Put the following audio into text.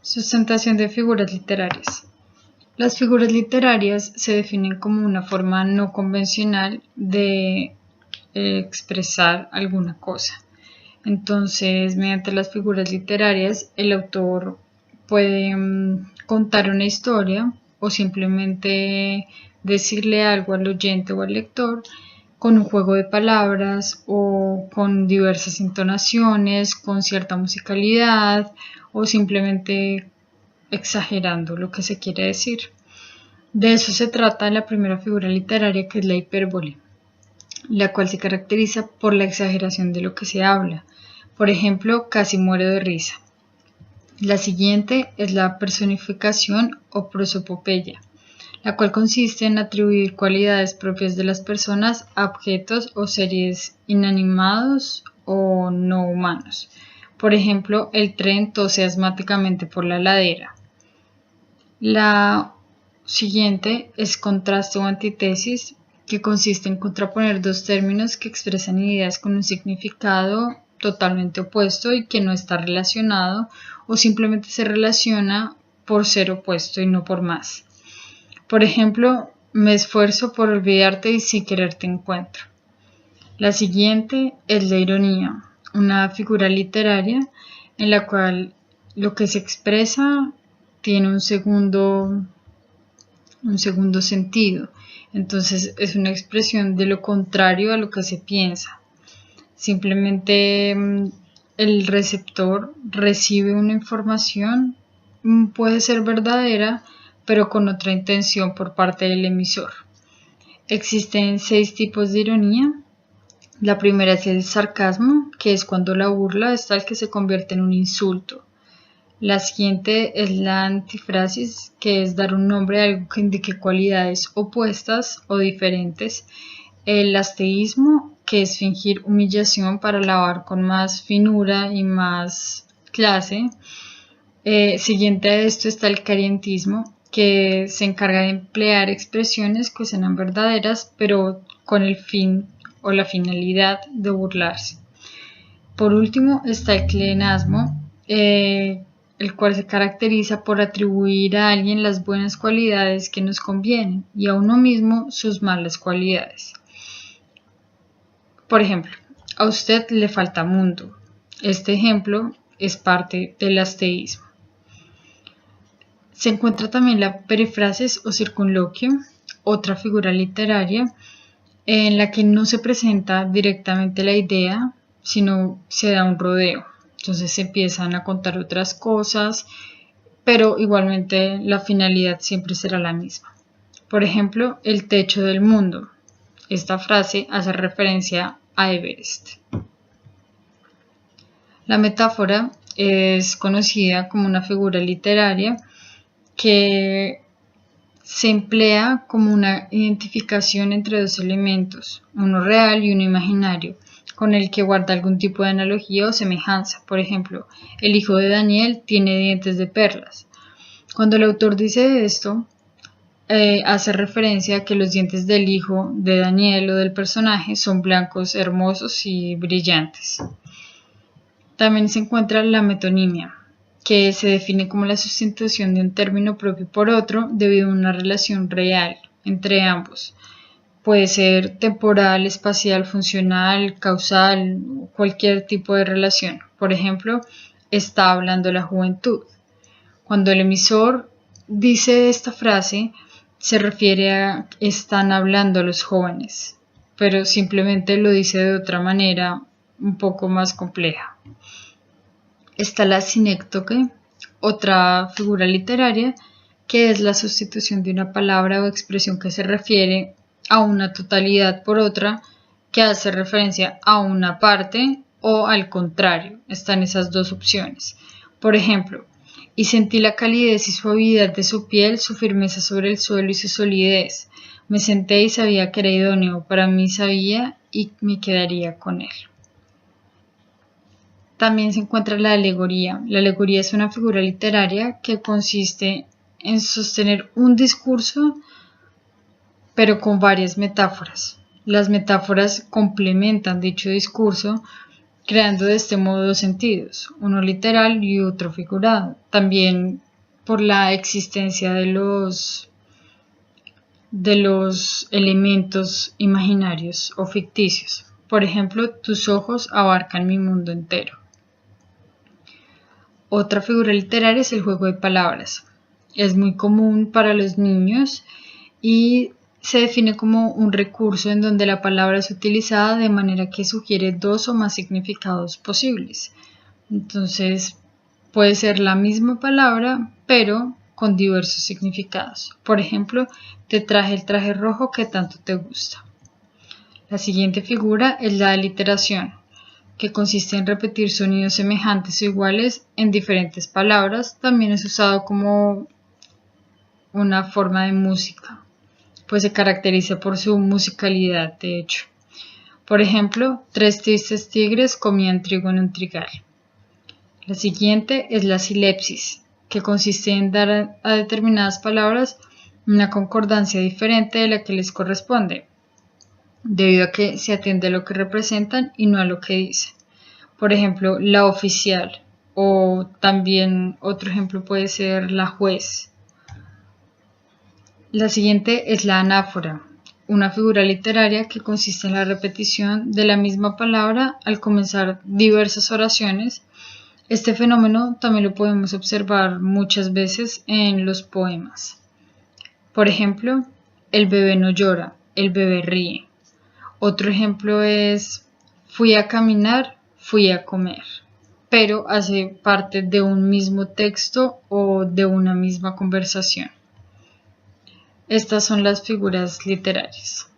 Sustentación de figuras literarias. Las figuras literarias se definen como una forma no convencional de expresar alguna cosa. Entonces, mediante las figuras literarias, el autor puede contar una historia o simplemente decirle algo al oyente o al lector con un juego de palabras o con diversas entonaciones, con cierta musicalidad o simplemente exagerando lo que se quiere decir. De eso se trata la primera figura literaria, que es la hipérbole, la cual se caracteriza por la exageración de lo que se habla. Por ejemplo, casi muero de risa. La siguiente es la personificación o prosopopeya, la cual consiste en atribuir cualidades propias de las personas a objetos o seres inanimados o no humanos. Por ejemplo, el tren tose asmáticamente por la ladera. La siguiente es contraste o antítesis, que consiste en contraponer dos términos que expresan ideas con un significado totalmente opuesto y que no está relacionado o simplemente se relaciona por ser opuesto y no por más. Por ejemplo, me esfuerzo por olvidarte y sin querer te encuentro. La siguiente es la ironía, una figura literaria en la cual lo que se expresa tiene un segundo sentido. Entonces es una expresión de lo contrario a lo que se piensa. Simplemente el receptor recibe una información, puede ser verdadera, pero con otra intención por parte del emisor. Existen 6 tipos de ironía. La primera es el sarcasmo, que es cuando la burla es tal que se convierte en un insulto. La siguiente es la antifrasis, que es dar un nombre a algo que indique cualidades opuestas o diferentes. El asteísmo, que es fingir humillación para alabar con más finura y más clase. Siguiente a esto está el carientismo, que se encarga de emplear expresiones que sean verdaderas, pero con el fin o la finalidad de burlarse. Por último está el clenasmo, el cual se caracteriza por atribuir a alguien las buenas cualidades que nos convienen y a uno mismo sus malas cualidades. Por ejemplo, a usted le falta mundo. Este ejemplo es parte del asteísmo. Se encuentra también la perífrasis o circunloquio, otra figura literaria en la que no se presenta directamente la idea, sino se da un rodeo. Entonces se empiezan a contar otras cosas, pero igualmente la finalidad siempre será la misma. Por ejemplo, el techo del mundo. Esta frase hace referencia a Everest. La metáfora es conocida como una figura literaria que se emplea como una identificación entre dos elementos, uno real y uno imaginario, con el que guarda algún tipo de analogía o semejanza. Por ejemplo, el hijo de Daniel tiene dientes de perlas. Cuando el autor dice esto, hace referencia a que los dientes del hijo de Daniel o del personaje son blancos, hermosos y brillantes. También se encuentra la metonimia, que se define como la sustitución de un término propio por otro debido a una relación real entre ambos. Puede ser temporal, espacial, funcional, causal, cualquier tipo de relación. Por ejemplo, está hablando la juventud. Cuando el emisor dice esta frase, se refiere a están hablando los jóvenes, pero simplemente lo dice de otra manera un poco más compleja. Está la sinécdoque, otra figura literaria, que es la sustitución de una palabra o expresión que se refiere a una totalidad por otra que hace referencia a una parte o al contrario. Están esas dos opciones. Por ejemplo, y sentí la calidez y suavidad de su piel, su firmeza sobre el suelo y su solidez. Me senté y sabía que era idóneo para mí, sabía y me quedaría con él. También se encuentra la alegoría. La alegoría es una figura literaria que consiste en sostener un discurso, pero con varias metáforas. Las metáforas complementan dicho discurso creando de este modo dos sentidos, uno literal y otro figurado. También por la existencia de los elementos imaginarios o ficticios. Por ejemplo, tus ojos abarcan mi mundo entero. Otra figura literaria es el juego de palabras. Es muy común para los niños y se define como un recurso en donde la palabra es utilizada de manera que sugiere dos o más significados posibles. Entonces, puede ser la misma palabra, pero con diversos significados. Por ejemplo, te traje el traje rojo que tanto te gusta. La siguiente figura es la aliteración, que consiste en repetir sonidos semejantes o iguales en diferentes palabras. También es usado como una forma de música, pues se caracteriza por su musicalidad, de hecho. Por ejemplo, 3 tristes tigres comían trigo en un trigal. La siguiente es la silepsis, que consiste en dar a determinadas palabras una concordancia diferente de la que les corresponde, debido a que se atiende a lo que representan y no a lo que dicen. Por ejemplo, la oficial, o también otro ejemplo puede ser la juez. La siguiente es la anáfora, una figura literaria que consiste en la repetición de la misma palabra al comenzar diversas oraciones. Este fenómeno también lo podemos observar muchas veces en los poemas. Por ejemplo, el bebé no llora, el bebé ríe. Otro ejemplo es fui a caminar, fui a comer, pero hace parte de un mismo texto o de una misma conversación. Estas son las figuras literarias.